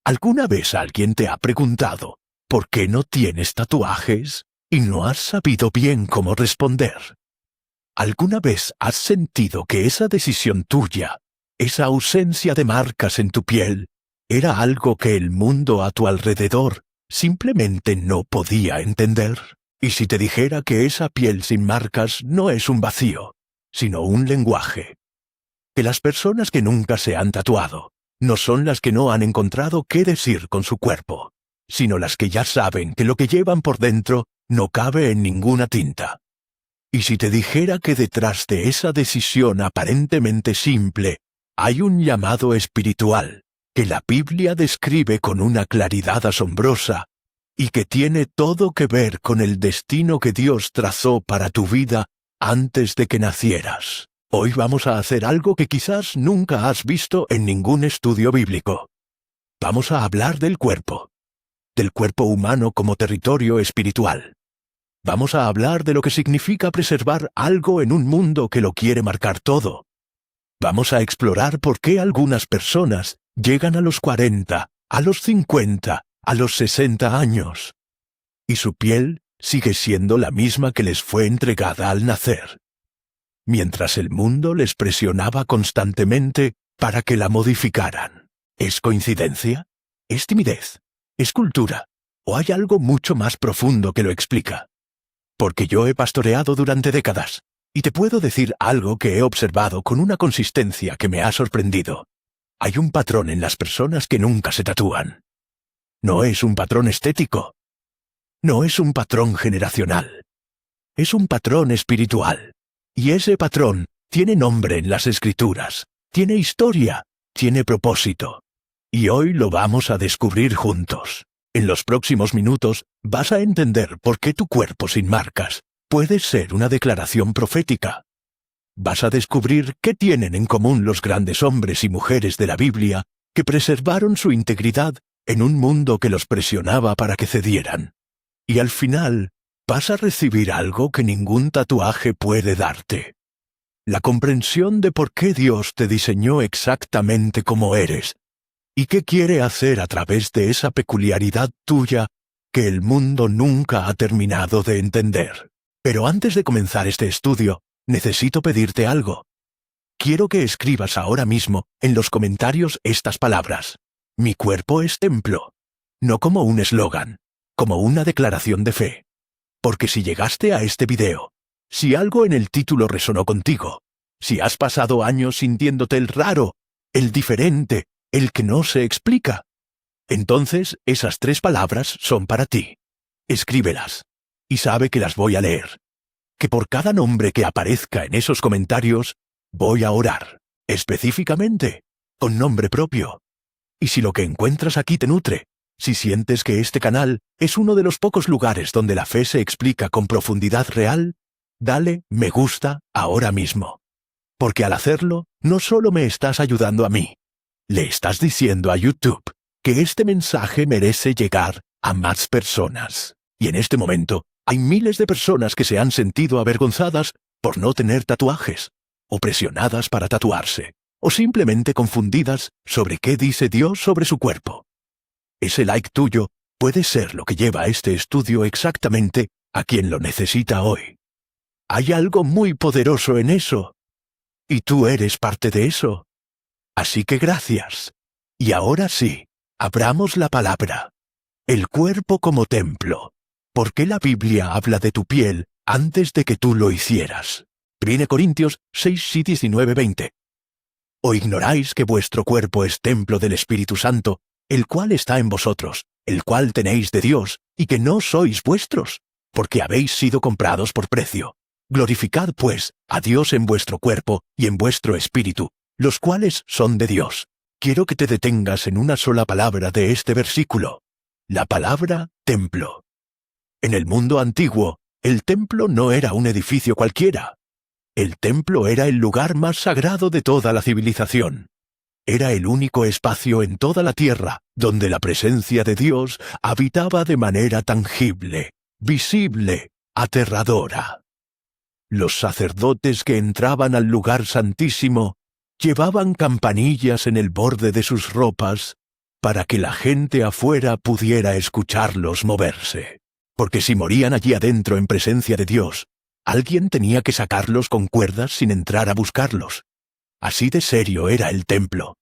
¿Alguna vez alguien te ha preguntado por qué no tienes tatuajes y no has sabido bien cómo responder? ¿Alguna vez has sentido que esa decisión tuya, esa ausencia de marcas en tu piel, era algo que el mundo a tu alrededor simplemente no podía entender? ¿Y si te dijera que esa piel sin marcas no es un vacío, sino un lenguaje? Que las personas que nunca se han tatuado no son las que no han encontrado qué decir con su cuerpo, sino las que ya saben que lo que llevan por dentro no cabe en ninguna tinta. Y si te dijera que detrás de esa decisión aparentemente simple hay un llamado espiritual que la Biblia describe con una claridad asombrosa y que tiene todo que ver con el destino que Dios trazó para tu vida antes de que nacieras. Hoy vamos a hacer algo que quizás nunca has visto en ningún estudio bíblico. Vamos a hablar del cuerpo humano como territorio espiritual. Vamos a hablar de lo que significa preservar algo en un mundo que lo quiere marcar todo. Vamos a explorar por qué algunas personas llegan a los 40, a los 50, a los 60 años, y su piel sigue siendo la misma que les fue entregada al nacer, mientras el mundo les presionaba constantemente para que la modificaran. ¿Es coincidencia? ¿Es timidez? ¿Es cultura? ¿O hay algo mucho más profundo que lo explica? Porque yo he pastoreado durante décadas, y te puedo decir algo que he observado con una consistencia que me ha sorprendido. Hay un patrón en las personas que nunca se tatúan. No es un patrón estético. No es un patrón generacional. Es un patrón espiritual. Y ese patrón tiene nombre en las Escrituras, tiene historia, tiene propósito. Y hoy lo vamos a descubrir juntos. En los próximos minutos vas a entender por qué tu cuerpo sin marcas puede ser una declaración profética. Vas a descubrir qué tienen en común los grandes hombres y mujeres de la Biblia que preservaron su integridad en un mundo que los presionaba para que cedieran. Y al final vas a recibir algo que ningún tatuaje puede darte. La comprensión de por qué Dios te diseñó exactamente como eres y qué quiere hacer a través de esa peculiaridad tuya que el mundo nunca ha terminado de entender. Pero antes de comenzar este estudio, necesito pedirte algo. Quiero que escribas ahora mismo en los comentarios estas palabras. Mi cuerpo es templo. No como un eslogan, como una declaración de fe. Porque si llegaste a este video, si algo en el título resonó contigo, si has pasado años sintiéndote el raro, el diferente, el que no se explica, entonces esas 3 palabras son para ti. Escríbelas, y sabe que las voy a leer. Que por cada nombre que aparezca en esos comentarios, voy a orar, específicamente, con nombre propio. Y si lo que encuentras aquí te nutre, si sientes que este canal es uno de los pocos lugares donde la fe se explica con profundidad real, dale me gusta ahora mismo. Porque al hacerlo, no solo me estás ayudando a mí, le estás diciendo a YouTube que este mensaje merece llegar a más personas. Y en este momento, hay miles de personas que se han sentido avergonzadas por no tener tatuajes, o presionadas para tatuarse, o simplemente confundidas sobre qué dice Dios sobre su cuerpo. Ese like tuyo puede ser lo que lleva este estudio exactamente a quien lo necesita hoy. Hay algo muy poderoso en eso, y tú eres parte de eso. Así que gracias. Y ahora sí, abramos la palabra. El cuerpo como templo. ¿Por qué la Biblia habla de tu piel antes de que tú lo hicieras? 1 Corintios 6, 19, 20. ¿O ignoráis que vuestro cuerpo es templo del Espíritu Santo, el cual está en vosotros, el cual tenéis de Dios, y que no sois vuestros, porque habéis sido comprados por precio? Glorificad, pues, a Dios en vuestro cuerpo y en vuestro espíritu, los cuales son de Dios. Quiero que te detengas en una sola palabra de este versículo. La palabra templo. En el mundo antiguo, el templo no era un edificio cualquiera. El templo era el lugar más sagrado de toda la civilización. Era el único espacio en toda la tierra donde la presencia de Dios habitaba de manera tangible, visible, aterradora. Los sacerdotes que entraban al lugar santísimo llevaban campanillas en el borde de sus ropas para que la gente afuera pudiera escucharlos moverse. Porque si morían allí adentro en presencia de Dios, alguien tenía que sacarlos con cuerdas sin entrar a buscarlos. Así de serio era el templo.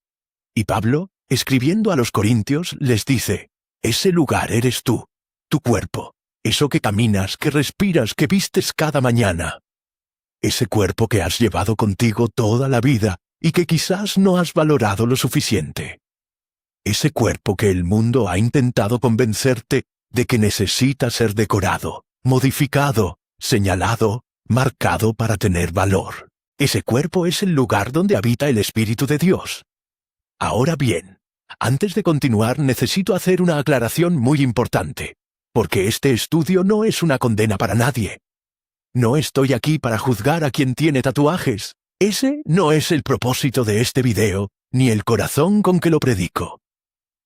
Y Pablo, escribiendo a los corintios, les dice: ese lugar eres tú, tu cuerpo, eso que caminas, que respiras, que vistes cada mañana. Ese cuerpo que has llevado contigo toda la vida y que quizás no has valorado lo suficiente. Ese cuerpo que el mundo ha intentado convencerte de que necesita ser decorado, modificado, señalado, marcado para tener valor. Ese cuerpo es el lugar donde habita el Espíritu de Dios. Ahora bien, antes de continuar necesito hacer una aclaración muy importante, porque este estudio no es una condena para nadie. No estoy aquí para juzgar a quien tiene tatuajes. Ese no es el propósito de este video, ni el corazón con que lo predico.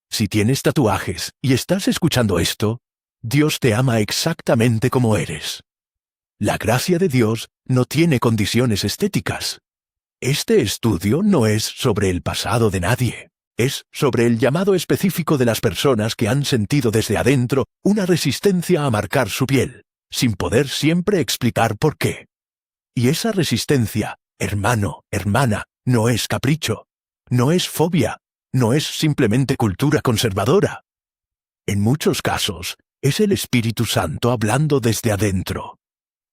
Si tienes tatuajes y estás escuchando esto, Dios te ama exactamente como eres. La gracia de Dios no tiene condiciones estéticas. Este estudio no es sobre el pasado de nadie. Es sobre el llamado específico de las personas que han sentido desde adentro una resistencia a marcar su piel, sin poder siempre explicar por qué. Y esa resistencia, hermano, hermana, no es capricho, no es fobia, no es simplemente cultura conservadora. En muchos casos, es el Espíritu Santo hablando desde adentro.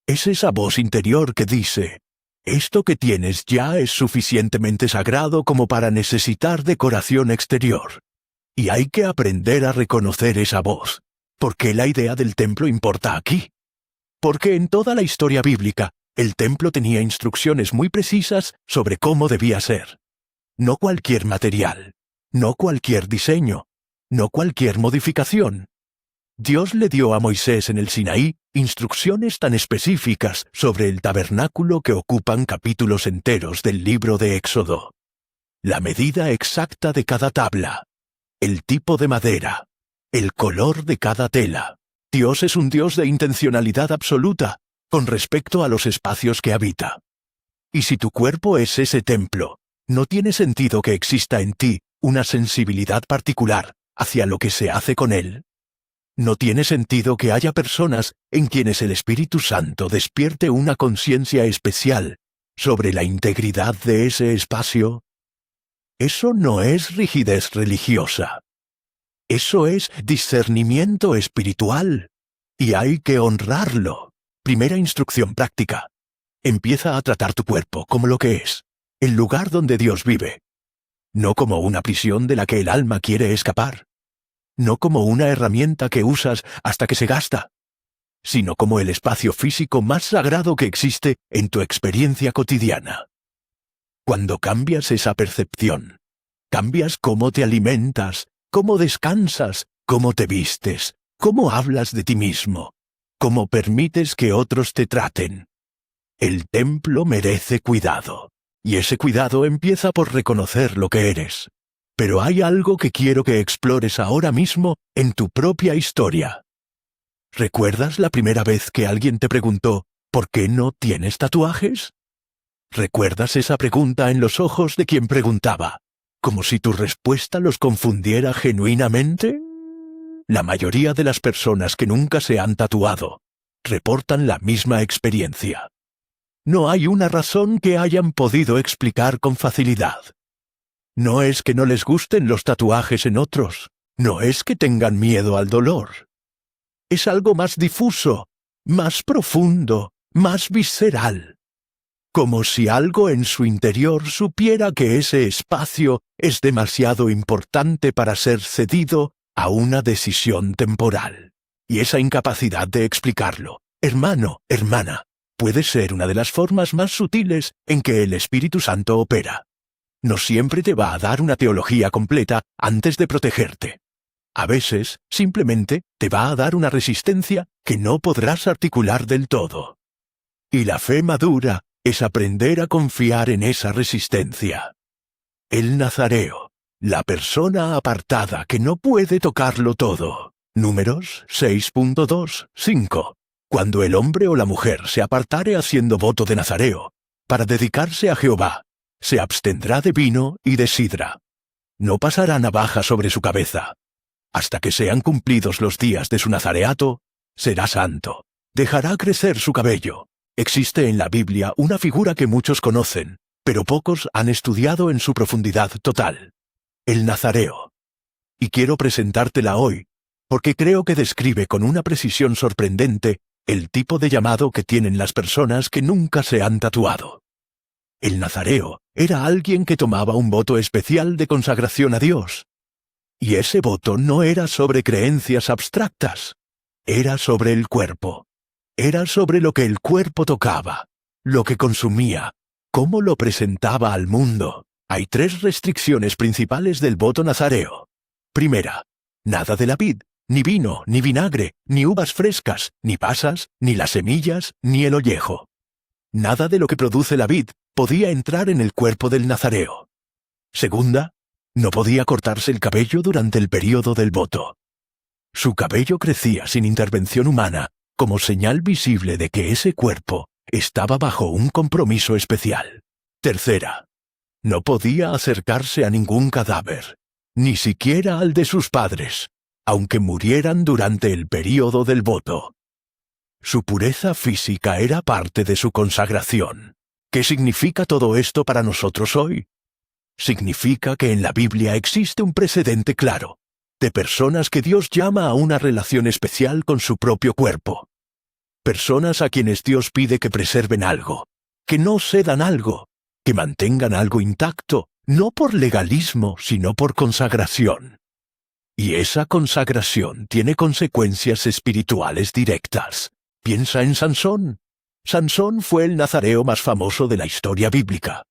Es esa voz interior que dice: esto que tienes ya es suficientemente sagrado como para necesitar decoración exterior. Y hay que aprender a reconocer esa voz. ¿Por qué la idea del templo importa aquí? Porque en toda la historia bíblica, el templo tenía instrucciones muy precisas sobre cómo debía ser. No cualquier material, no cualquier diseño, no cualquier modificación. Dios le dio a Moisés en el Sinaí instrucciones tan específicas sobre el tabernáculo que ocupan capítulos enteros del libro de Éxodo. La medida exacta de cada tabla, el tipo de madera, el color de cada tela. Dios es un Dios de intencionalidad absoluta con respecto a los espacios que habita. Y si tu cuerpo es ese templo, no tiene sentido que exista en ti una sensibilidad particular hacia lo que se hace con él. No tiene sentido que haya personas en quienes el Espíritu Santo despierte una conciencia especial sobre la integridad de ese espacio. Eso no es rigidez religiosa. Eso es discernimiento espiritual. Y hay que honrarlo. Primera instrucción práctica. Empieza a tratar tu cuerpo como lo que es, el lugar donde Dios vive. No como una prisión de la que el alma quiere escapar. No como una herramienta que usas hasta que se gasta, sino como el espacio físico más sagrado que existe en tu experiencia cotidiana. Cuando cambias esa percepción, cambias cómo te alimentas, cómo descansas, cómo te vistes, cómo hablas de ti mismo, cómo permites que otros te traten. El templo merece cuidado, y ese cuidado empieza por reconocer lo que eres. Pero hay algo que quiero que explores ahora mismo en tu propia historia. ¿Recuerdas la primera vez que alguien te preguntó ¿por qué no tienes tatuajes? ¿Recuerdas esa pregunta en los ojos de quien preguntaba, como si tu respuesta los confundiera genuinamente? La mayoría de las personas que nunca se han tatuado reportan la misma experiencia. No hay una razón que hayan podido explicar con facilidad. No es que no les gusten los tatuajes en otros, no es que tengan miedo al dolor. Es algo más difuso, más profundo, más visceral. Como si algo en su interior supiera que ese espacio es demasiado importante para ser cedido a una decisión temporal. Y esa incapacidad de explicarlo, hermano, hermana, puede ser una de las formas más sutiles en que el Espíritu Santo opera. No siempre te va a dar una teología completa antes de protegerte. A veces, simplemente, te va a dar una resistencia que no podrás articular del todo. Y la fe madura es aprender a confiar en esa resistencia. El nazareo, la persona apartada que no puede tocarlo todo. Números 6.2-5. Cuando el hombre o la mujer se apartare haciendo voto de nazareo, para dedicarse a Jehová, se abstendrá de vino y de sidra. No pasará navaja sobre su cabeza. Hasta que sean cumplidos los días de su nazareato, será santo. Dejará crecer su cabello. Existe en la Biblia una figura que muchos conocen, pero pocos han estudiado en su profundidad total: el Nazareo. Y quiero presentártela hoy, porque creo que describe con una precisión sorprendente el tipo de llamado que tienen las personas que nunca se han tatuado. El Nazareo era alguien que tomaba un voto especial de consagración a Dios. Y ese voto no era sobre creencias abstractas, era sobre el cuerpo. Era sobre lo que el cuerpo tocaba, lo que consumía, cómo lo presentaba al mundo. Hay 3 restricciones principales del voto nazareo. Primera, nada de la vid, ni vino, ni vinagre, ni uvas frescas, ni pasas, ni las semillas, ni el ollejo. Nada de lo que produce la vid podía entrar en el cuerpo del nazareo. Segunda, no podía cortarse el cabello durante el período del voto. Su cabello crecía sin intervención humana, como señal visible de que ese cuerpo estaba bajo un compromiso especial. Tercera, no podía acercarse a ningún cadáver, ni siquiera al de sus padres, aunque murieran durante el período del voto. Su pureza física era parte de su consagración. ¿Qué significa todo esto para nosotros hoy? Significa que en la Biblia existe un precedente claro de personas que Dios llama a una relación especial con su propio cuerpo. Personas a quienes Dios pide que preserven algo, que no cedan algo, que mantengan algo intacto, no por legalismo, sino por consagración. Y esa consagración tiene consecuencias espirituales directas. Piensa en Sansón. Sansón fue el nazareo más famoso de la historia bíblica.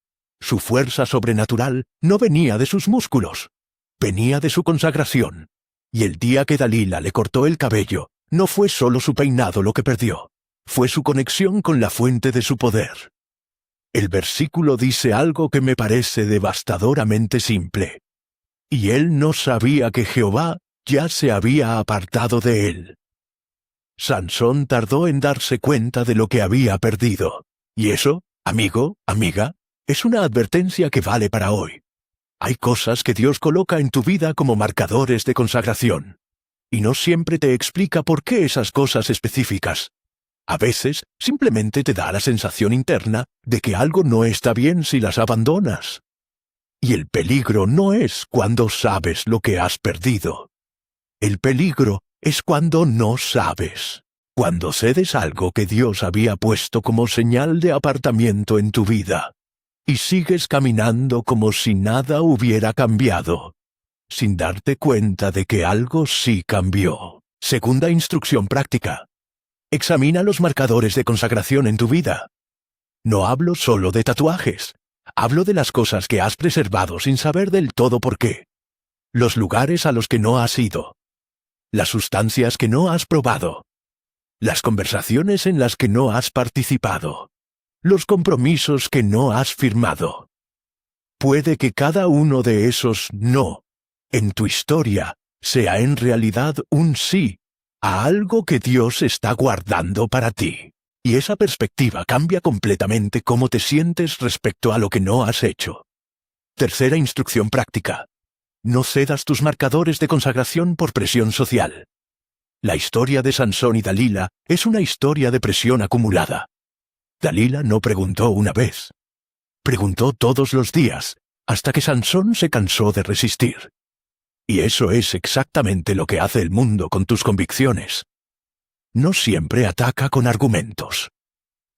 Su fuerza sobrenatural no venía de sus músculos, venía de su consagración. Y el día que Dalila le cortó el cabello, no fue solo su peinado lo que perdió, fue su conexión con la fuente de su poder. El versículo dice algo que me parece devastadoramente simple. Y él no sabía que Jehová ya se había apartado de él. Sansón tardó en darse cuenta de lo que había perdido. Y eso, amigo, amiga, es una advertencia que vale para hoy. Hay cosas que Dios coloca en tu vida como marcadores de consagración. Y no siempre te explica por qué esas cosas específicas. A veces, simplemente te da la sensación interna de que algo no está bien si las abandonas. Y el peligro no es cuando sabes lo que has perdido. El peligro es cuando no sabes. Cuando cedes algo que Dios había puesto como señal de apartamiento en tu vida. Y sigues caminando como si nada hubiera cambiado, sin darte cuenta de que algo sí cambió. Segunda instrucción práctica. Examina los marcadores de consagración en tu vida. No hablo solo de tatuajes. Hablo de las cosas que has preservado sin saber del todo por qué. Los lugares a los que no has ido. Las sustancias que no has probado. Las conversaciones en las que no has participado. Los compromisos que no has firmado. Puede que cada uno de esos no en tu historia sea en realidad un sí a algo que Dios está guardando para ti. Y esa perspectiva cambia completamente cómo te sientes respecto a lo que no has hecho. Tercera instrucción práctica. No cedas tus marcadores de consagración por presión social. La historia de Sansón y Dalila es una historia de presión acumulada. Dalila no preguntó una vez. Preguntó todos los días, hasta que Sansón se cansó de resistir. Y eso es exactamente lo que hace el mundo con tus convicciones. No siempre ataca con argumentos.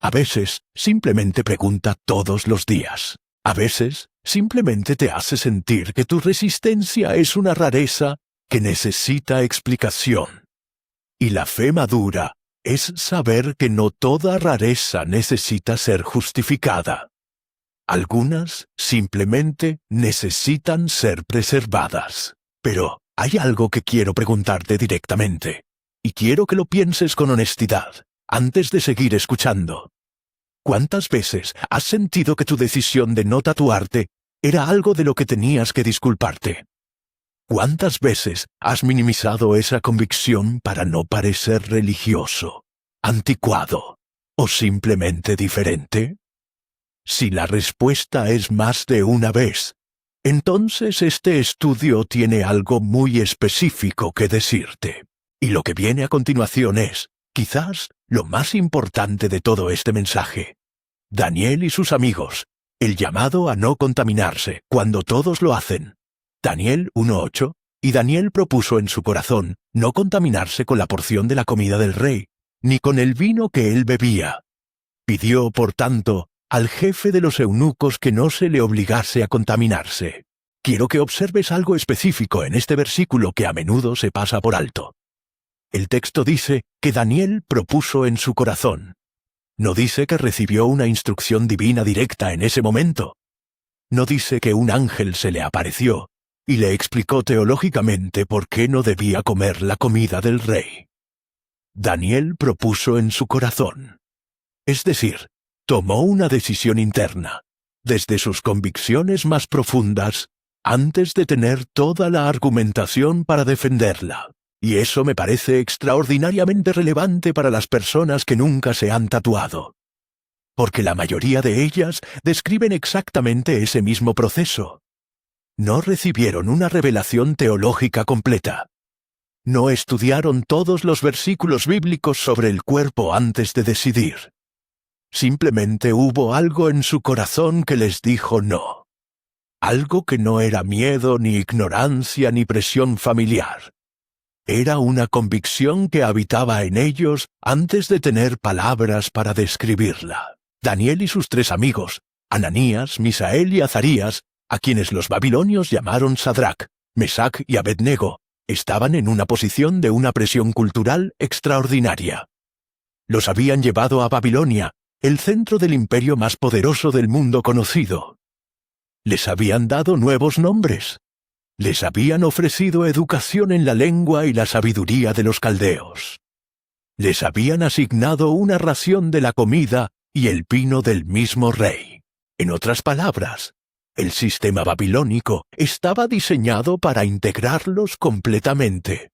A veces simplemente pregunta todos los días. A veces simplemente te hace sentir que tu resistencia es una rareza que necesita explicación. Y la fe madura es saber que no toda rareza necesita ser justificada. Algunas simplemente necesitan ser preservadas. Pero hay algo que quiero preguntarte directamente, y quiero que lo pienses con honestidad, antes de seguir escuchando. ¿Cuántas veces has sentido que tu decisión de no tatuarte era algo de lo que tenías que disculparte? ¿Cuántas veces has minimizado esa convicción para no parecer religioso, anticuado o simplemente diferente? Si la respuesta es más de una vez, Entonces este estudio tiene algo muy específico que decirte. Y lo que viene a continuación es, quizás, lo más importante de todo este mensaje. Daniel y sus amigos, el llamado a no contaminarse cuando todos lo hacen. Daniel 1:8, y Daniel propuso en su corazón no contaminarse con la porción de la comida del rey, ni con el vino que él bebía. Pidió, por tanto, al jefe de los eunucos que no se le obligase a contaminarse. Quiero que observes algo específico en este versículo que a menudo se pasa por alto. El texto dice que Daniel propuso en su corazón. No dice que recibió una instrucción divina directa en ese momento. No dice que un ángel se le apareció y le explicó teológicamente por qué no debía comer la comida del rey. Daniel propuso en su corazón. Es decir, tomó una decisión interna, desde sus convicciones más profundas, antes de tener toda la argumentación para defenderla. Y eso me parece extraordinariamente relevante para las personas que nunca se han tatuado. Porque la mayoría de ellas describen exactamente ese mismo proceso. No recibieron una revelación teológica completa. No estudiaron todos los versículos bíblicos sobre el cuerpo antes de decidir. Simplemente hubo algo en su corazón que les dijo no. Algo que no era miedo, ni ignorancia, ni presión familiar. Era una convicción que habitaba en ellos antes de tener palabras para describirla. Daniel y sus 3 amigos, Ananías, Misael y Azarías, a quienes los babilonios llamaron Sadrac, Mesac y Abednego, estaban en una posición de una presión cultural extraordinaria. Los habían llevado a Babilonia, el centro del imperio más poderoso del mundo conocido. Les habían dado nuevos nombres. Les habían ofrecido educación en la lengua y la sabiduría de los caldeos. Les habían asignado una ración de la comida y el vino del mismo rey. En otras palabras, el sistema babilónico estaba diseñado para integrarlos completamente,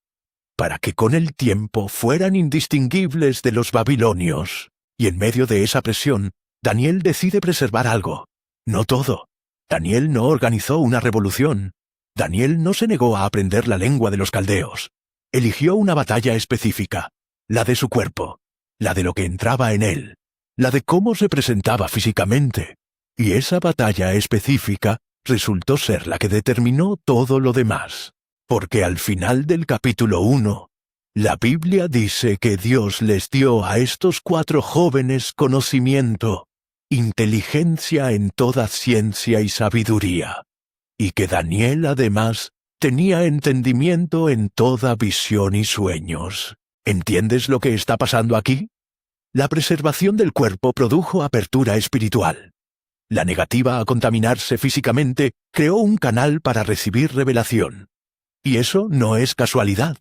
para que con el tiempo fueran indistinguibles de los babilonios. Y en medio de esa presión, Daniel decide preservar algo. No todo. Daniel no organizó una revolución. Daniel no se negó a aprender la lengua de los caldeos. Eligió una batalla específica, la de su cuerpo, la de lo que entraba en él, la de cómo se presentaba físicamente. Y esa batalla específica resultó ser la que determinó todo lo demás. Porque al final del capítulo 1, la Biblia dice que Dios les dio a estos 4 jóvenes conocimiento, inteligencia en toda ciencia y sabiduría. Y que Daniel, además, tenía entendimiento en toda visión y sueños. ¿Entiendes lo que está pasando aquí? La preservación del cuerpo produjo apertura espiritual. La negativa a contaminarse físicamente creó un canal para recibir revelación. Y eso no es casualidad.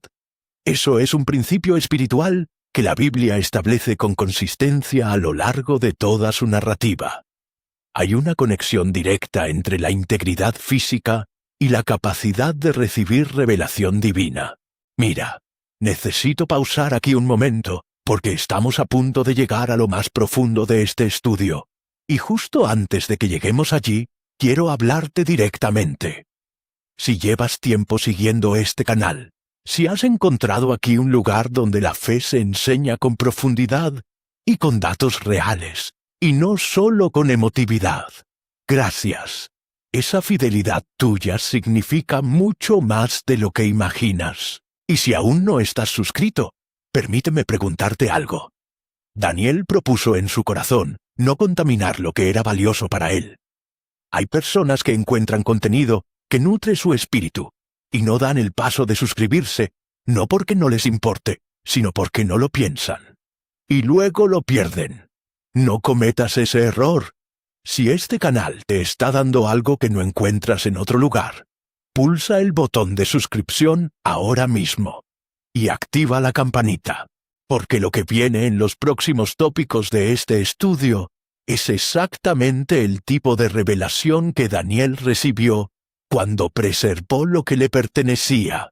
Eso es un principio espiritual que la Biblia establece con consistencia a lo largo de toda su narrativa. Hay una conexión directa entre la integridad física y la capacidad de recibir revelación divina. Mira, necesito pausar aquí un momento, porque estamos a punto de llegar a lo más profundo de este estudio. Y justo antes de que lleguemos allí, quiero hablarte directamente. Si llevas tiempo siguiendo este canal, si has encontrado aquí un lugar donde la fe se enseña con profundidad y con datos reales, y no solo con emotividad. Gracias. Esa fidelidad tuya significa mucho más de lo que imaginas. Y si aún no estás suscrito, permíteme preguntarte algo. Daniel propuso en su corazón no contaminar lo que era valioso para él. Hay personas que encuentran contenido que nutre su espíritu y no dan el paso de suscribirse, no porque no les importe, sino porque no lo piensan. Y luego lo pierden. No cometas ese error. Si este canal te está dando algo que no encuentras en otro lugar, pulsa el botón de suscripción ahora mismo y activa la campanita, porque lo que viene en los próximos tópicos de este estudio es exactamente el tipo de revelación que Daniel recibió cuando preservó lo que le pertenecía.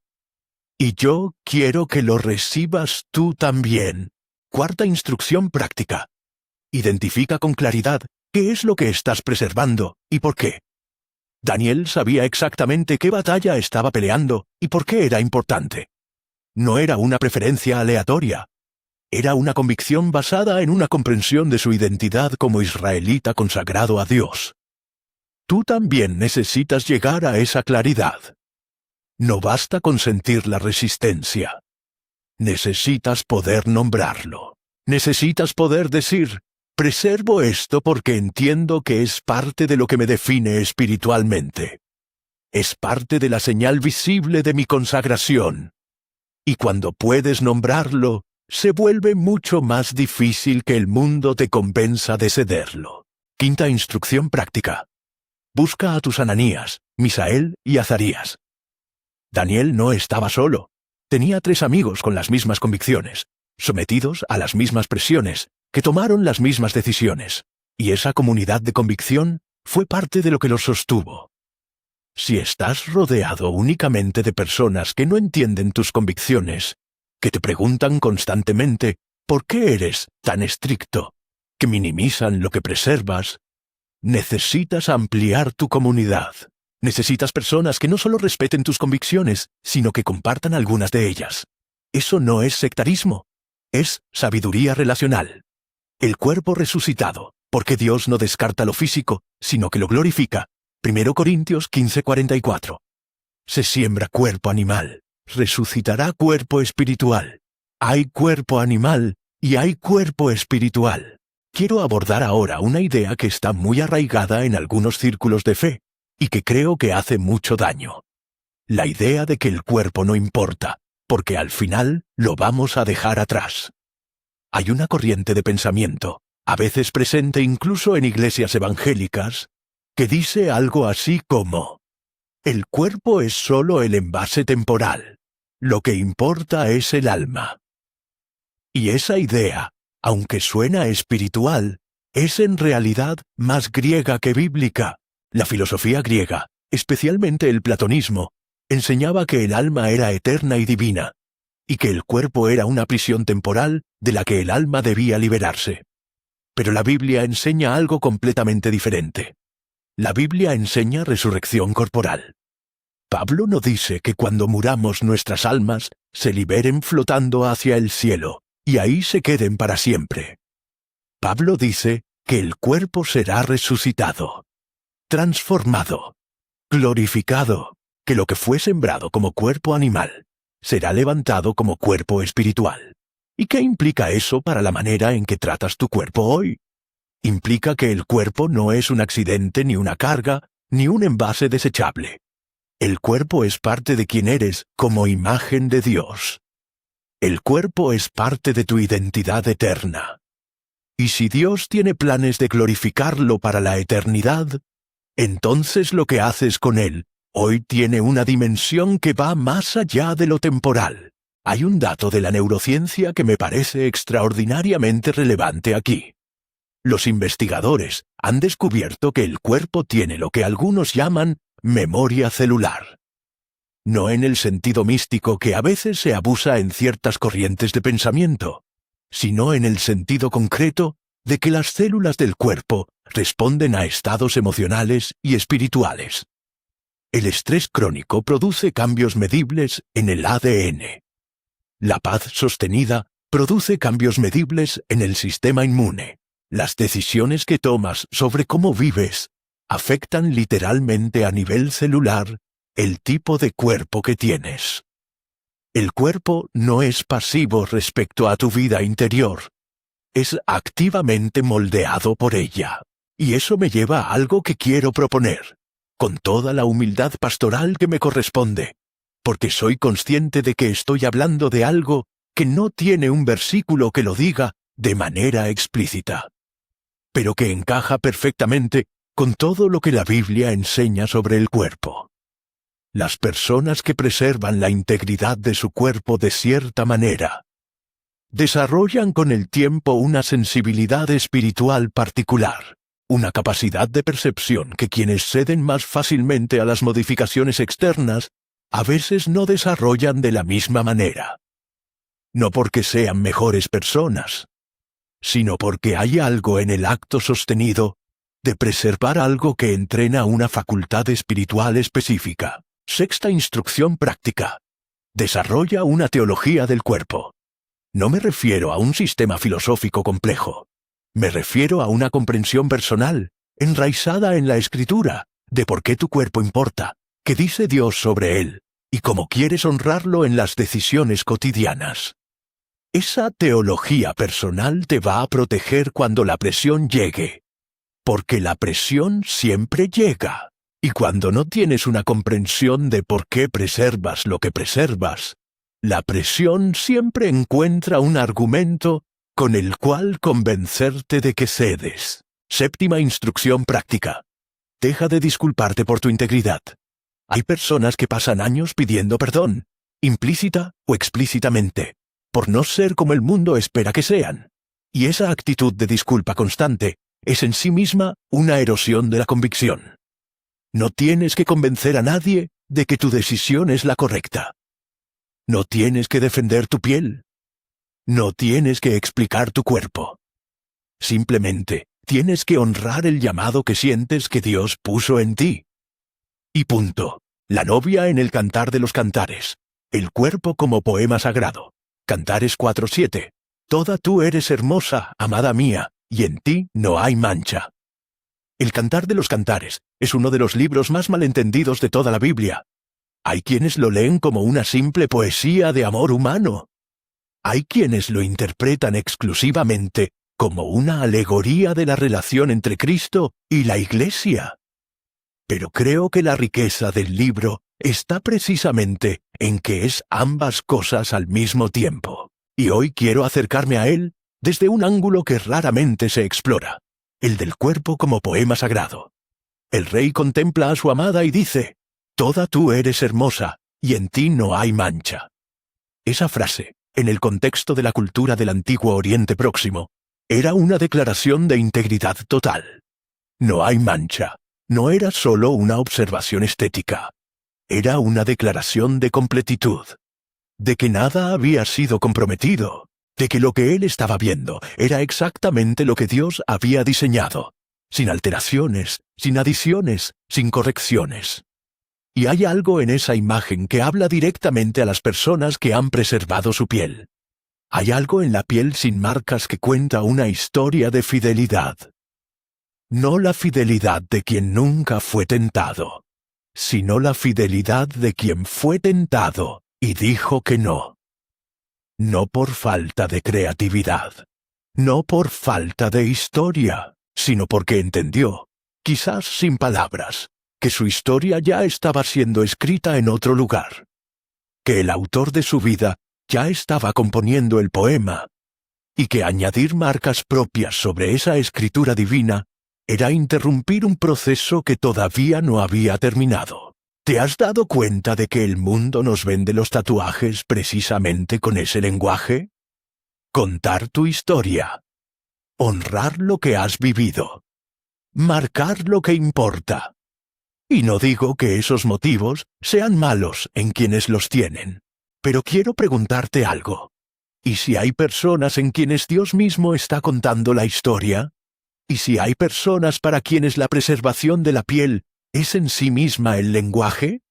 Y yo quiero que lo recibas tú también. 4ª instrucción práctica. Identifica con claridad qué es lo que estás preservando y por qué. Daniel sabía exactamente qué batalla estaba peleando y por qué era importante. No era una preferencia aleatoria. Era una convicción basada en una comprensión de su identidad como israelita consagrado a Dios. Tú también necesitas llegar a esa claridad. No basta con sentir la resistencia. Necesitas poder nombrarlo. Necesitas poder decir, preservo esto porque entiendo que es parte de lo que me define espiritualmente. Es parte de la señal visible de mi consagración. Y cuando puedes nombrarlo, se vuelve mucho más difícil que el mundo te convenza de cederlo. Quinta instrucción práctica. Busca a tus Ananías, Misael y Azarías. Daniel no estaba solo. Tenía 3 amigos con las mismas convicciones, sometidos a las mismas presiones, que tomaron las mismas decisiones. Y esa comunidad de convicción fue parte de lo que los sostuvo. Si estás rodeado únicamente de personas que no entienden tus convicciones, que te preguntan constantemente ¿por qué eres tan estricto?, que minimizan lo que preservas, necesitas ampliar tu comunidad. Necesitas personas que no solo respeten tus convicciones, sino que compartan algunas de ellas. Eso no es sectarismo, es sabiduría relacional. El cuerpo resucitado, porque Dios no descarta lo físico, sino que lo glorifica. 1 Corintios 15:44. Se siembra cuerpo animal, resucitará cuerpo espiritual. Hay cuerpo animal y hay cuerpo espiritual. Quiero abordar ahora una idea que está muy arraigada en algunos círculos de fe y que creo que hace mucho daño. La idea de que el cuerpo no importa, porque al final lo vamos a dejar atrás. Hay una corriente de pensamiento, a veces presente incluso en iglesias evangélicas, que dice algo así como: el cuerpo es solo el envase temporal, lo que importa es el alma. Y esa idea, aunque suena espiritual, es en realidad más griega que bíblica. La filosofía griega, especialmente el platonismo, enseñaba que el alma era eterna y divina, y que el cuerpo era una prisión temporal de la que el alma debía liberarse. Pero la Biblia enseña algo completamente diferente. La Biblia enseña resurrección corporal. Pablo no dice que cuando muramos nuestras almas se liberen flotando hacia el cielo, y ahí se queden para siempre. Pablo dice que el cuerpo será resucitado, transformado, glorificado, que lo que fue sembrado como cuerpo animal será levantado como cuerpo espiritual. ¿Y qué implica eso para la manera en que tratas tu cuerpo hoy? Implica que el cuerpo no es un accidente, ni una carga, ni un envase desechable. El cuerpo es parte de quien eres como imagen de Dios. El cuerpo es parte de tu identidad eterna. Y si Dios tiene planes de glorificarlo para la eternidad, entonces lo que haces con él hoy tiene una dimensión que va más allá de lo temporal. Hay un dato de la neurociencia que me parece extraordinariamente relevante aquí. Los investigadores han descubierto que el cuerpo tiene lo que algunos llaman memoria celular. No en el sentido místico que a veces se abusa en ciertas corrientes de pensamiento, sino en el sentido concreto de que las células del cuerpo responden a estados emocionales y espirituales. El estrés crónico produce cambios medibles en el ADN. La paz sostenida produce cambios medibles en el sistema inmune. Las decisiones que tomas sobre cómo vives afectan literalmente a nivel celular el tipo de cuerpo que tienes. El cuerpo no es pasivo respecto a tu vida interior. Es activamente moldeado por ella. Y eso me lleva a algo que quiero proponer, con toda la humildad pastoral que me corresponde, porque soy consciente de que estoy hablando de algo que no tiene un versículo que lo diga de manera explícita, pero que encaja perfectamente con todo lo que la Biblia enseña sobre el cuerpo. Las personas que preservan la integridad de su cuerpo de cierta manera desarrollan con el tiempo una sensibilidad espiritual particular, una capacidad de percepción que quienes ceden más fácilmente a las modificaciones externas a veces no desarrollan de la misma manera. No porque sean mejores personas, sino porque hay algo en el acto sostenido de preservar algo que entrena una facultad espiritual específica. Sexta instrucción práctica. Desarrolla una teología del cuerpo. No me refiero a un sistema filosófico complejo. Me refiero a una comprensión personal, enraizada en la Escritura, de por qué tu cuerpo importa, qué dice Dios sobre él, y cómo quieres honrarlo en las decisiones cotidianas. Esa teología personal te va a proteger cuando la presión llegue, porque la presión siempre llega, y cuando no tienes una comprensión de por qué preservas lo que preservas, la presión siempre encuentra un argumento con el cual convencerte de que cedes. Séptima instrucción práctica. Deja de disculparte por tu integridad. Hay personas que pasan años pidiendo perdón, implícita o explícitamente, por no ser como el mundo espera que sean. Y esa actitud de disculpa constante es en sí misma una erosión de la convicción. No tienes que convencer a nadie de que tu decisión es la correcta. No tienes que defender tu piel. No tienes que explicar tu cuerpo. Simplemente tienes que honrar el llamado que sientes que Dios puso en ti. Y punto. La novia en el Cantar de los Cantares. El cuerpo como poema sagrado. Cantares 4:7. Toda tú eres hermosa, amada mía, y en ti no hay mancha. El Cantar de los Cantares es uno de los libros más malentendidos de toda la Biblia. Hay quienes lo leen como una simple poesía de amor humano. Hay quienes lo interpretan exclusivamente como una alegoría de la relación entre Cristo y la Iglesia. Pero creo que la riqueza del libro está precisamente en que es ambas cosas al mismo tiempo. Y hoy quiero acercarme a él desde un ángulo que raramente se explora, el del cuerpo como poema sagrado. El rey contempla a su amada y dice: «Toda tú eres hermosa, y en ti no hay mancha». Esa frase, en el contexto de la cultura del antiguo Oriente Próximo, era una declaración de integridad total. No hay mancha. No era solo una observación estética. Era una declaración de completitud, de que nada había sido comprometido, de que lo que él estaba viendo era exactamente lo que Dios había diseñado, sin alteraciones, sin adiciones, sin correcciones. Y hay algo en esa imagen que habla directamente a las personas que han preservado su piel. Hay algo en la piel sin marcas que cuenta una historia de fidelidad. No la fidelidad de quien nunca fue tentado, sino la fidelidad de quien fue tentado y dijo que no. No por falta de creatividad, no por falta de historia, sino porque entendió, quizás sin palabras, que su historia ya estaba siendo escrita en otro lugar, que el autor de su vida ya estaba componiendo el poema, y que añadir marcas propias sobre esa escritura divina era interrumpir un proceso que todavía no había terminado. ¿Te has dado cuenta de que el mundo nos vende los tatuajes precisamente con ese lenguaje? Contar tu historia. Honrar lo que has vivido. Marcar lo que importa. Y no digo que esos motivos sean malos en quienes los tienen, pero quiero preguntarte algo. ¿Y si hay personas en quienes Dios mismo está contando la historia? ¿Y si hay personas para quienes la preservación de la piel es en sí misma el lenguaje?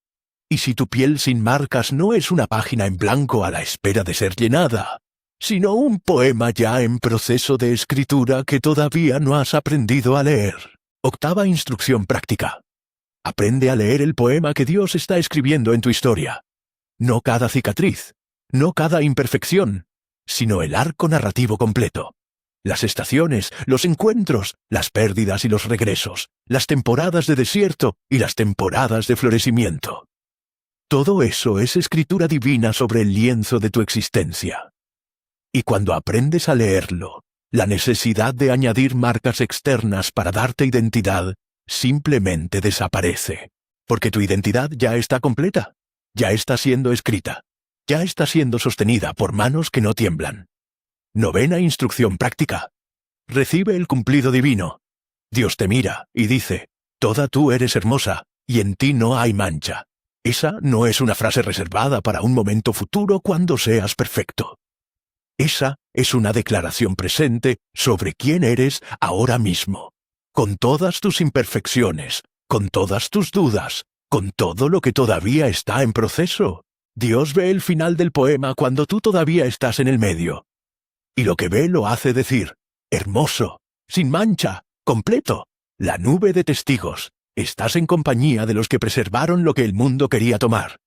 ¿Y si tu piel sin marcas no es una página en blanco a la espera de ser llenada, sino un poema ya en proceso de escritura que todavía no has aprendido a leer? Octava instrucción práctica. Aprende a leer el poema que Dios está escribiendo en tu historia. No cada cicatriz, no cada imperfección, sino el arco narrativo completo. Las estaciones, los encuentros, las pérdidas y los regresos, las temporadas de desierto y las temporadas de florecimiento. Todo eso es escritura divina sobre el lienzo de tu existencia. Y cuando aprendes a leerlo, la necesidad de añadir marcas externas para darte identidad simplemente desaparece, porque tu identidad ya está completa, ya está siendo escrita, ya está siendo sostenida por manos que no tiemblan. Novena instrucción práctica. Recibe el cumplido divino. Dios te mira y dice: «Toda tú eres hermosa, y en ti no hay mancha». Esa no es una frase reservada para un momento futuro cuando seas perfecto. Esa es una declaración presente sobre quién eres ahora mismo, con todas tus imperfecciones, con todas tus dudas, con todo lo que todavía está en proceso. Dios ve el final del poema cuando tú todavía estás en el medio. Y lo que ve lo hace decir, hermoso, sin mancha, completo, la nube de testigos. Estás en compañía de los que preservaron lo que el mundo quería tomar.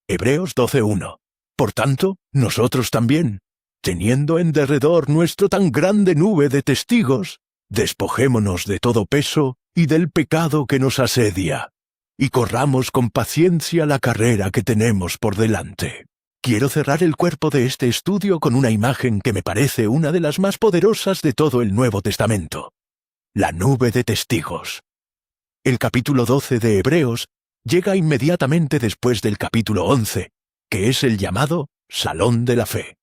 Hebreos 12:1. Por tanto, nosotros también, teniendo en derredor nuestro tan grande nube de testigos, despojémonos de todo peso y del pecado que nos asedia, y corramos con paciencia la carrera que tenemos por delante. Quiero cerrar el cuerpo de este estudio con una imagen que me parece una de las más poderosas de todo el Nuevo Testamento. La nube de testigos. El capítulo 12 de Hebreos llega inmediatamente después del capítulo 11, que es el llamado Salón de la Fe.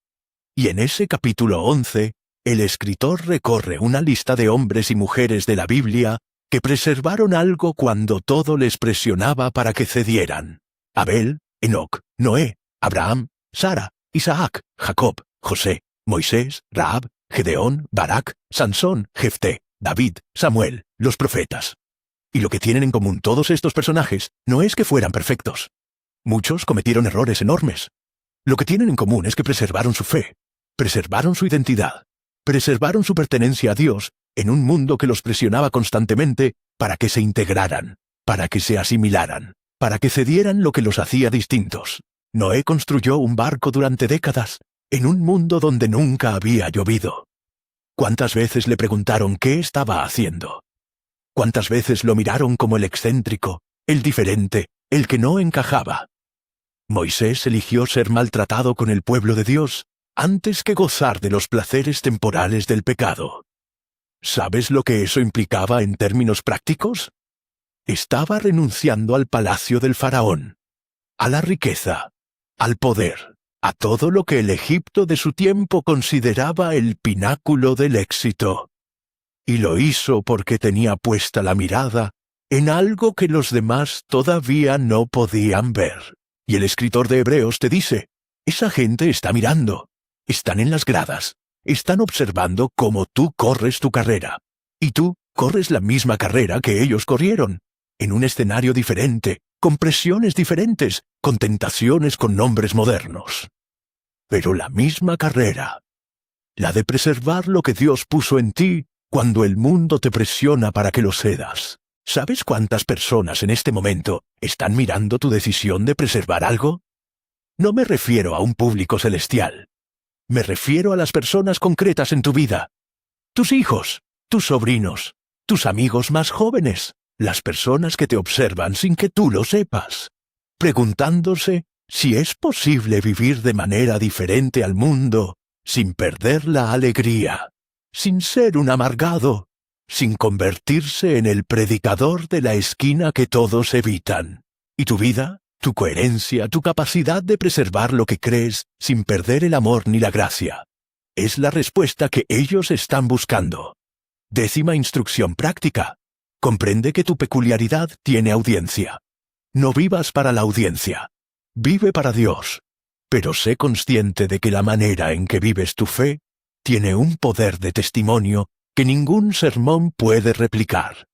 Y en ese capítulo 11, el escritor recorre una lista de hombres y mujeres de la Biblia que preservaron algo cuando todo les presionaba para que cedieran. Abel, Enoc, Noé, Abraham, Sara, Isaac, Jacob, José, Moisés, Rahab, Gedeón, Barak, Sansón, Jefté, David, Samuel, los profetas. Y lo que tienen en común todos estos personajes no es que fueran perfectos. Muchos cometieron errores enormes. Lo que tienen en común es que preservaron su fe, preservaron su identidad, preservaron su pertenencia a Dios en un mundo que los presionaba constantemente para que se integraran, para que se asimilaran, para que cedieran lo que los hacía distintos. Noé construyó un barco durante décadas en un mundo donde nunca había llovido. ¿Cuántas veces le preguntaron qué estaba haciendo? ¿Cuántas veces lo miraron como el excéntrico, el diferente, el que no encajaba? Moisés eligió ser maltratado con el pueblo de Dios antes que gozar de los placeres temporales del pecado. ¿Sabes lo que eso implicaba en términos prácticos? Estaba renunciando al palacio del faraón, a la riqueza, al poder, a todo lo que el Egipto de su tiempo consideraba el pináculo del éxito. Y lo hizo porque tenía puesta la mirada en algo que los demás todavía no podían ver. Y el escritor de Hebreos te dice, esa gente está mirando, están en las gradas, están observando cómo tú corres tu carrera. Y tú corres la misma carrera que ellos corrieron, en un escenario diferente, con presiones diferentes, con tentaciones con nombres modernos. Pero la misma carrera, la de preservar lo que Dios puso en ti cuando el mundo te presiona para que lo cedas. ¿Sabes cuántas personas en este momento están mirando tu decisión de preservar algo? No me refiero a un público celestial. Me refiero a las personas concretas en tu vida. Tus hijos, tus sobrinos, tus amigos más jóvenes, las personas que te observan sin que tú lo sepas, preguntándose si es posible vivir de manera diferente al mundo sin perder la alegría, sin ser un amargado, sin convertirse en el predicador de la esquina que todos evitan. ¿Y tu vida? Tu coherencia, tu capacidad de preservar lo que crees sin perder el amor ni la gracia. Es la respuesta que ellos están buscando. 10ª instrucción práctica. Comprende que tu peculiaridad tiene audiencia. No vivas para la audiencia. Vive para Dios. Pero sé consciente de que la manera en que vives tu fe tiene un poder de testimonio que ningún sermón puede replicar.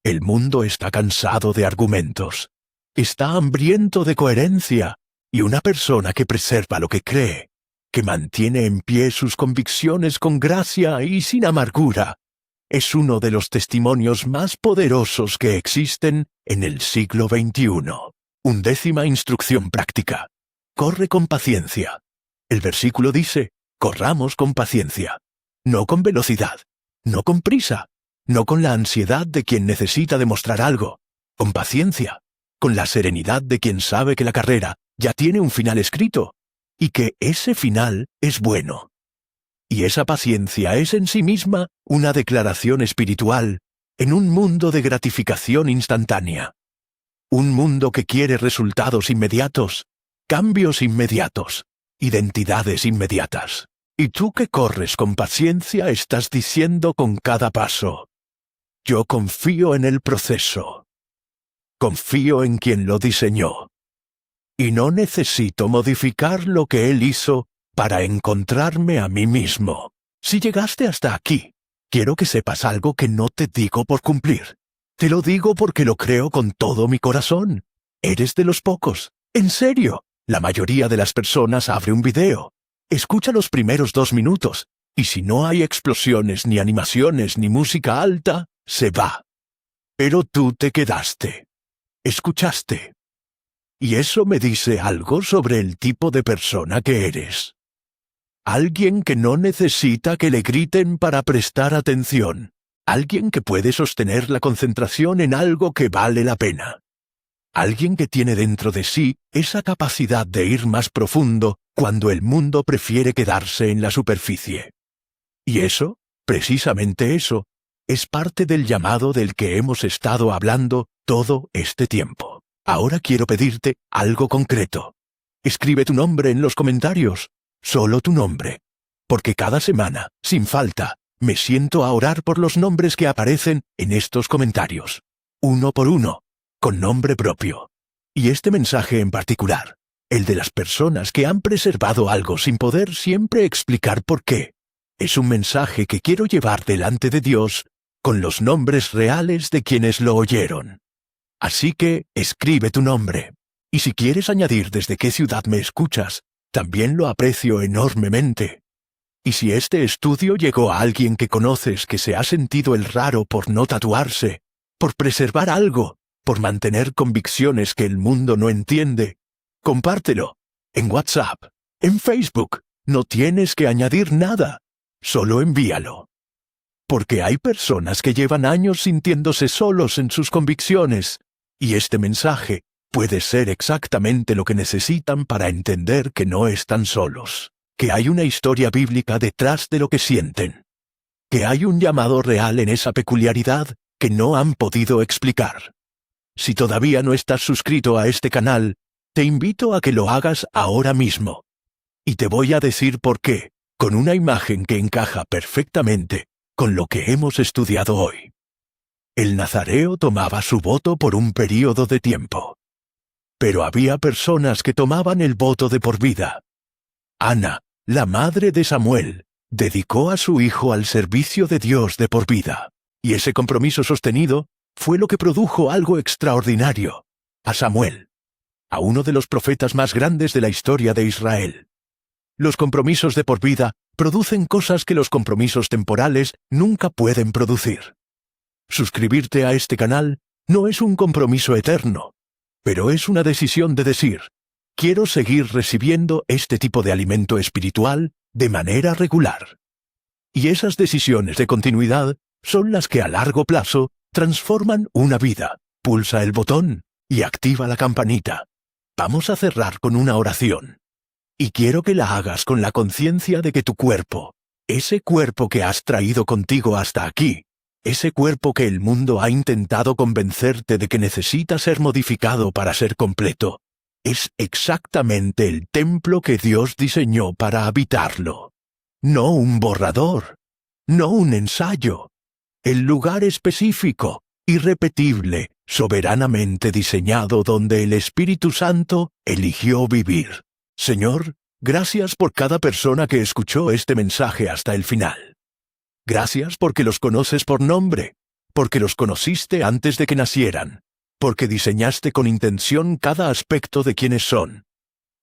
El mundo está cansado de argumentos. Está hambriento de coherencia, y una persona que preserva lo que cree, que mantiene en pie sus convicciones con gracia y sin amargura, es uno de los testimonios más poderosos que existen en el siglo XXI. 11ª instrucción práctica. Corre con paciencia. El versículo dice, corramos con paciencia. No con velocidad, no con prisa, no con la ansiedad de quien necesita demostrar algo, con paciencia, con la serenidad de quien sabe que la carrera ya tiene un final escrito, y que ese final es bueno. Y esa paciencia es en sí misma una declaración espiritual en un mundo de gratificación instantánea. Un mundo que quiere resultados inmediatos, cambios inmediatos, identidades inmediatas. Y tú que corres con paciencia estás diciendo con cada paso, yo confío en el proceso. Confío en quien lo diseñó. Y no necesito modificar lo que él hizo para encontrarme a mí mismo. Si llegaste hasta aquí, quiero que sepas algo que no te digo por cumplir. Te lo digo porque lo creo con todo mi corazón. Eres de los pocos. En serio, la mayoría de las personas abre un video, escucha los primeros 2 minutos, y si no hay explosiones, ni animaciones, ni música alta, se va. Pero tú te quedaste. Escuchaste. Y eso me dice algo sobre el tipo de persona que eres. Alguien que no necesita que le griten para prestar atención. Alguien que puede sostener la concentración en algo que vale la pena. Alguien que tiene dentro de sí esa capacidad de ir más profundo cuando el mundo prefiere quedarse en la superficie. Y eso, precisamente eso, es parte del llamado del que hemos estado hablando todo este tiempo. Ahora quiero pedirte algo concreto. Escribe tu nombre en los comentarios, solo tu nombre. Porque cada semana, sin falta, me siento a orar por los nombres que aparecen en estos comentarios. Uno por uno, con nombre propio. Y este mensaje en particular, el de las personas que han preservado algo sin poder siempre explicar por qué, es un mensaje que quiero llevar delante de Dios con los nombres reales de quienes lo oyeron. Así que escribe tu nombre. Y si quieres añadir desde qué ciudad me escuchas, también lo aprecio enormemente. Y si este estudio llegó a alguien que conoces que se ha sentido el raro por no tatuarse, por preservar algo, por mantener convicciones que el mundo no entiende, compártelo. En WhatsApp, en Facebook, no tienes que añadir nada, solo envíalo. Porque hay personas que llevan años sintiéndose solos en sus convicciones, y este mensaje puede ser exactamente lo que necesitan para entender que no están solos, que hay una historia bíblica detrás de lo que sienten, que hay un llamado real en esa peculiaridad que no han podido explicar. Si todavía no estás suscrito a este canal, te invito a que lo hagas ahora mismo. Y te voy a decir por qué, con una imagen que encaja perfectamente con lo que hemos estudiado hoy. El nazareo tomaba su voto por un período de tiempo. Pero había personas que tomaban el voto de por vida. Ana, la madre de Samuel, dedicó a su hijo al servicio de Dios de por vida. Y ese compromiso sostenido fue lo que produjo algo extraordinario, a Samuel, a uno de los profetas más grandes de la historia de Israel. Los compromisos de por vida producen cosas que los compromisos temporales nunca pueden producir. Suscribirte a este canal no es un compromiso eterno, pero es una decisión de decir, quiero seguir recibiendo este tipo de alimento espiritual de manera regular. Y esas decisiones de continuidad son las que a largo plazo transforman una vida. Pulsa el botón y activa la campanita. Vamos a cerrar con una oración. Y quiero que la hagas con la conciencia de que tu cuerpo, ese cuerpo que has traído contigo hasta aquí, ese cuerpo que el mundo ha intentado convencerte de que necesita ser modificado para ser completo, es exactamente el templo que Dios diseñó para habitarlo. No un borrador, no un ensayo. El lugar específico, irrepetible, soberanamente diseñado donde el Espíritu Santo eligió vivir. Señor, gracias por cada persona que escuchó este mensaje hasta el final. Gracias porque los conoces por nombre, porque los conociste antes de que nacieran, porque diseñaste con intención cada aspecto de quienes son.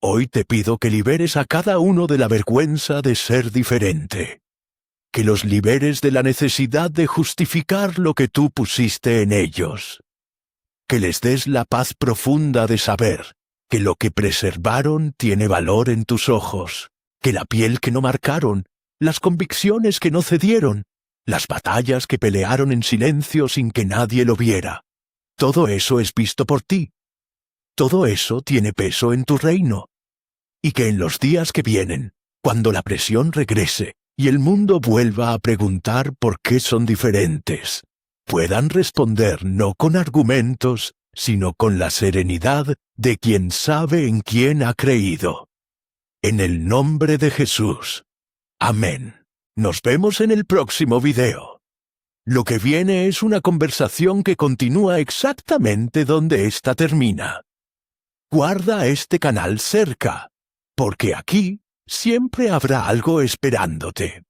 Hoy te pido que liberes a cada uno de la vergüenza de ser diferente. Que los liberes de la necesidad de justificar lo que tú pusiste en ellos. Que les des la paz profunda de saber que lo que preservaron tiene valor en tus ojos, que la piel que no marcaron, las convicciones que no cedieron, las batallas que pelearon en silencio sin que nadie lo viera, todo eso es visto por ti. Todo eso tiene peso en tu reino. Y que en los días que vienen, cuando la presión regrese y el mundo vuelva a preguntar por qué son diferentes, puedan responder no con argumentos, sino con la serenidad de quien sabe en quién ha creído. En el nombre de Jesús. Amén. Nos vemos en el próximo video. Lo que viene es una conversación que continúa exactamente donde esta termina. Guarda este canal cerca, porque aquí siempre habrá algo esperándote.